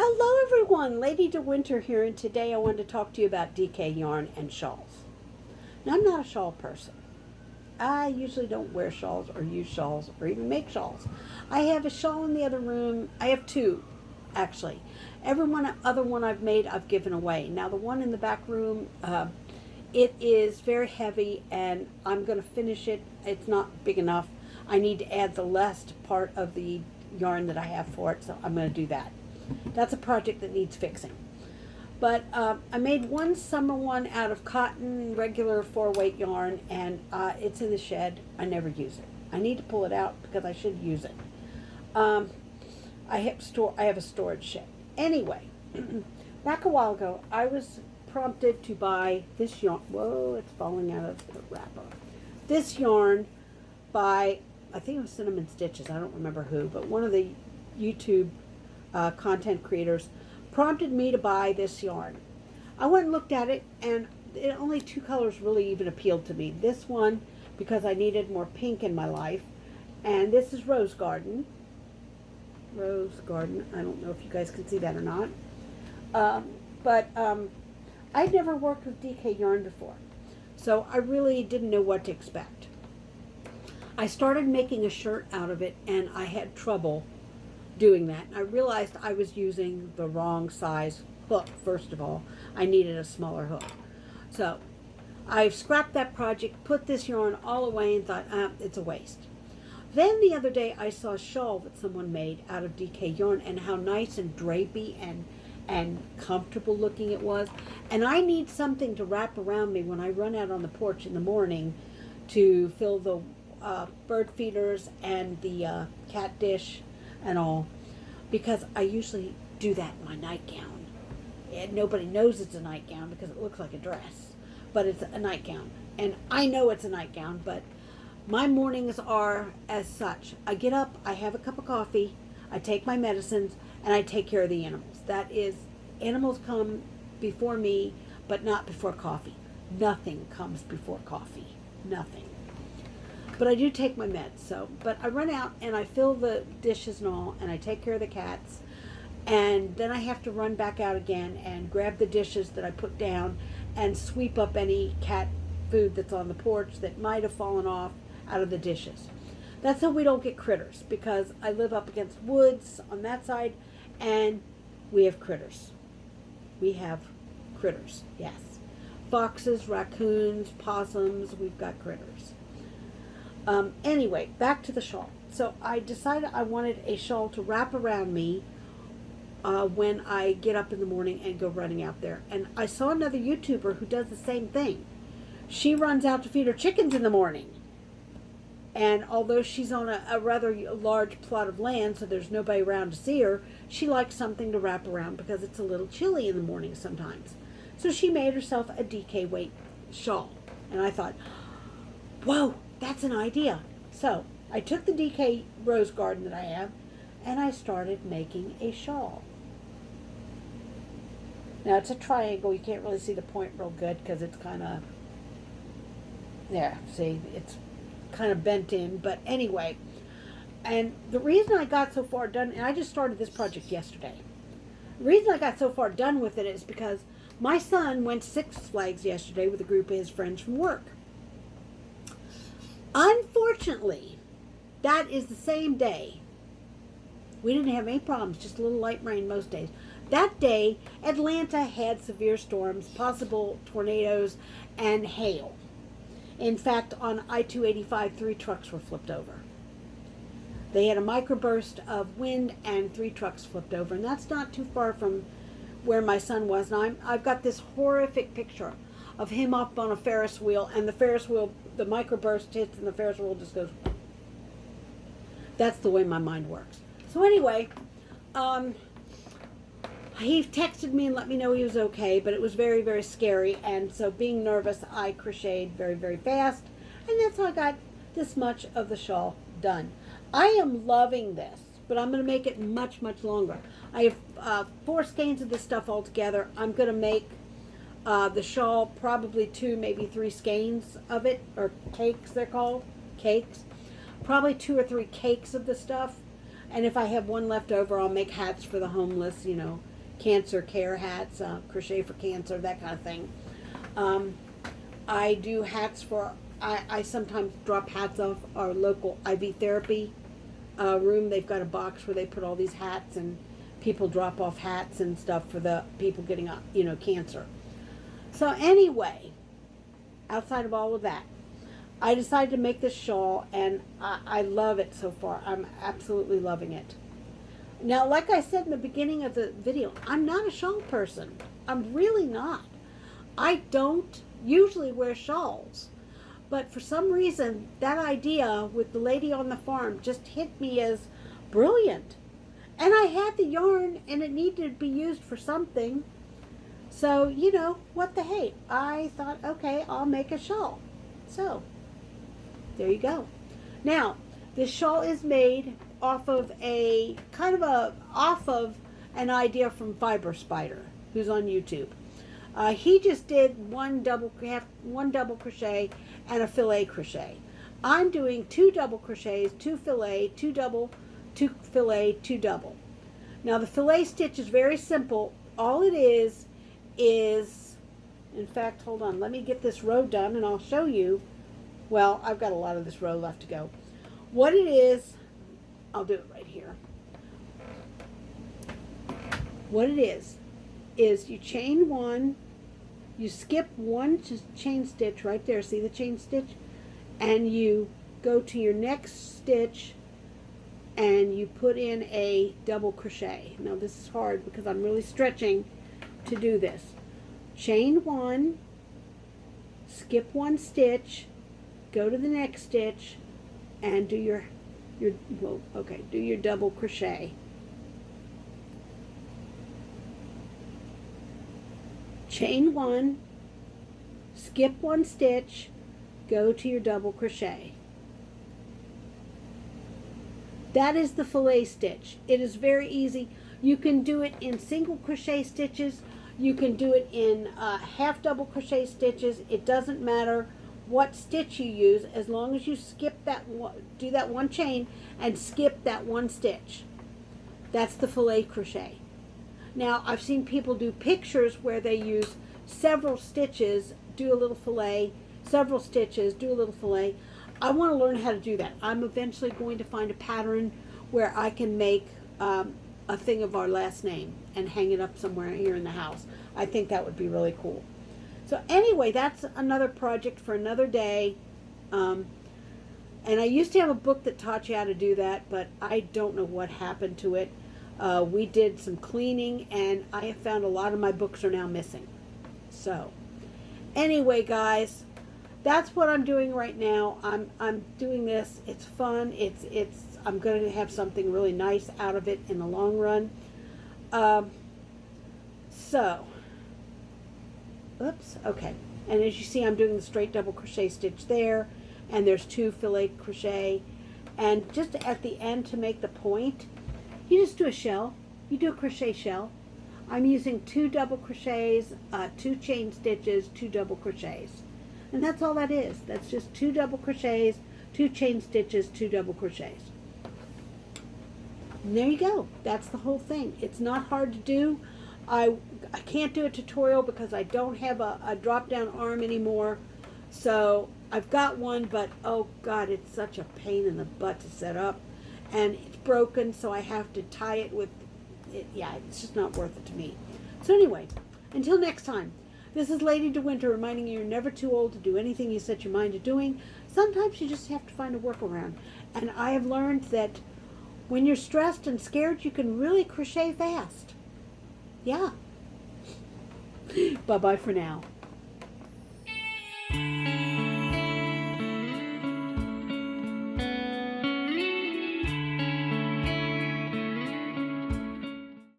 Hello everyone, Lady De Winter here, and today I wanted to talk to you about DK yarn and shawls. Now, I'm not a shawl person. I usually don't wear shawls or use shawls or even make shawls. I have a shawl in the other room. I have two, actually. Other one I've made, I've given away. Now the one in the back room, it is very heavy and I'm going to finish it. It's not big enough. I need to add the last part of the yarn that I have for it, so I'm going to do that. That's a project that needs fixing. But I made one summer one out of cotton, regular 4-weight yarn, and it's in the shed. I never use it. I need to pull it out because I should use it. I have a storage shed. Anyway, back a while ago, I was prompted to buy this yarn. Whoa, it's falling out of the wrapper. This yarn by, I think it was Cinnamon Stitches. I don't remember who, but one of the YouTube content creators prompted me to buy this yarn. I went and looked at it, and only two colors really even appealed to me. This one, because I needed more pink in my life, and this is Rose Garden. Rose Garden. I don't know if you guys can see that or not. But I'd never worked with DK yarn before, so I really didn't know what to expect. I started making a shirt out of it, and I had trouble doing that. I realized I was using the wrong size hook. First of all, I needed a smaller hook. So I've scrapped that project, put this yarn all away, and thought, it's a waste. Then the other day I saw a shawl that someone made out of DK yarn, and how nice and drapey and comfortable looking it was. And I need something to wrap around me when I run out on the porch in the morning to fill the bird feeders and the cat dish and all, because I usually do that in my nightgown. And nobody knows it's a nightgown because it looks like a dress, but it's a nightgown. And I know it's a nightgown, but my mornings are as such. I get up, I have a cup of coffee, I take my medicines, and I take care of the animals. That is, animals come before me, but not before coffee. Nothing comes before coffee. Nothing. But I do take my meds, so. But I run out and I fill the dishes and all, and I take care of the cats. And then I have to run back out again and grab the dishes that I put down and sweep up any cat food that's on the porch that might have fallen off out of the dishes. That's so we don't get critters, because I live up against woods on that side, and we have critters. We have critters, yes. Foxes, raccoons, possums, we've got critters. Anyway, back to the shawl. So I decided I wanted a shawl to wrap around me when I get up in the morning and go running out there. And I saw another YouTuber who does the same thing. She runs out to feed her chickens in the morning. And although she's on a rather large plot of land, so there's nobody around to see her, she likes something to wrap around because it's a little chilly in the morning sometimes. So she made herself a DK weight shawl. And I thought, whoa, that's an idea. So I took the DK Rose Garden that I have, and I started making a shawl. Now it's a triangle. You can't really see the point real good because it's kind of, there, see, it's kind of bent in. But anyway, and the reason I got so far done, and I just started this project yesterday. The reason I got so far done with it is because my son went to Six Flags yesterday with a group of his friends from work. Unfortunately, that is the same day. We didn't have any problems, just a little light rain most days. That day, Atlanta had severe storms, possible tornadoes, and hail. In fact, on I-285, 3 trucks were flipped over. They had a microburst of wind, and 3 trucks flipped over. And that's not too far from where my son was. And I've got this horrific picture of him up on a Ferris wheel, and the Ferris wheel, the microburst hits, and the Ferris wheel just goes. That's the way my mind works. So anyway, he texted me and let me know he was okay, but it was very, very scary. And so being nervous, I crocheted very, very fast. And that's how I got this much of the shawl done. I am loving this, but I'm going to make it much, much longer. I have 4 skeins of this stuff all together. I'm going to make the shawl, probably 2, maybe 3 skeins of it, or cakes they're called, cakes. Probably 2 or 3 cakes of the stuff. And if I have one left over, I'll make hats for the homeless, you know, cancer care hats, crochet for cancer, that kind of thing. I do hats for, I sometimes drop hats off our local IV therapy room. They've got a box where they put all these hats, and people drop off hats and stuff for the people getting, cancer. So anyway, outside of all of that, I decided to make this shawl, and I love it so far. I'm absolutely loving it. Now, like I said in the beginning of the video, I'm not a shawl person. I'm really not. I don't usually wear shawls. But for some reason, that idea with the lady on the farm just hit me as brilliant. And I had the yarn, and it needed to be used for something. So, what the hey? I thought, okay, I'll make a shawl. So, there you go. Now, this shawl is made off of an idea from Fiber Spider, who's on YouTube. He just did one double crochet and a fillet crochet. I'm doing 2 double crochets, 2 fillet, 2 double, 2 fillet, 2 double. Now the fillet stitch is very simple. All it is, in fact, hold on, let me get this row done and I'll show you. Well, I've got a lot of this row left to go. What it is, I'll do it right here. What it is you chain 1, you skip 1 chain stitch right there, see the chain stitch? And you go to your next stitch and you put in a double crochet. Now this is hard because I'm really stretching to do this. Chain 1, skip 1 stitch, go to the next stitch, and do your double crochet. Chain 1, skip 1 stitch, go to your double crochet. That is the fillet stitch. It is very easy. You can do it in single crochet stitches. You can do it in half double crochet stitches. It doesn't matter what stitch you use, as long as you skip that one, do that 1 chain and skip that 1 stitch. That's the fillet crochet. Now, I've seen people do pictures where they use several stitches, do a little fillet, several stitches, do a little fillet. I want to learn how to do that. I'm eventually going to find a pattern where I can make a thing of our last name and hang it up somewhere here in the house. I think that would be really cool. So anyway, that's another project for another day. And I used to have a book that taught you how to do that, but I don't know what happened to it. We did some cleaning, and I have found a lot of my books are now missing. So anyway, guys, that's what I'm doing right now. I'm doing this. It's fun. I'm going to have something really nice out of it in the long run. Oops, okay. And as you see, I'm doing the straight double crochet stitch there, and there's 2 fillet crochet. And just at the end, to make the point, you just do a shell. You do a crochet shell. I'm using 2 double crochets, 2 chain stitches, 2 double crochets. And that's all that is. That's just 2 double crochets, 2 chain stitches, 2 double crochets. And there you go. That's the whole thing. It's not hard to do. I can't do a tutorial because I don't have a drop-down arm anymore. So I've got one, but oh God, it's such a pain in the butt to set up. And it's broken, so I have to tie it with it. Yeah, it's just not worth it to me. So anyway, until next time, this is Lady De Winter reminding you you're never too old to do anything you set your mind to doing. Sometimes you just have to find a workaround. And I have learned that when you're stressed and scared, you can really crochet fast. Yeah. Bye-bye for now.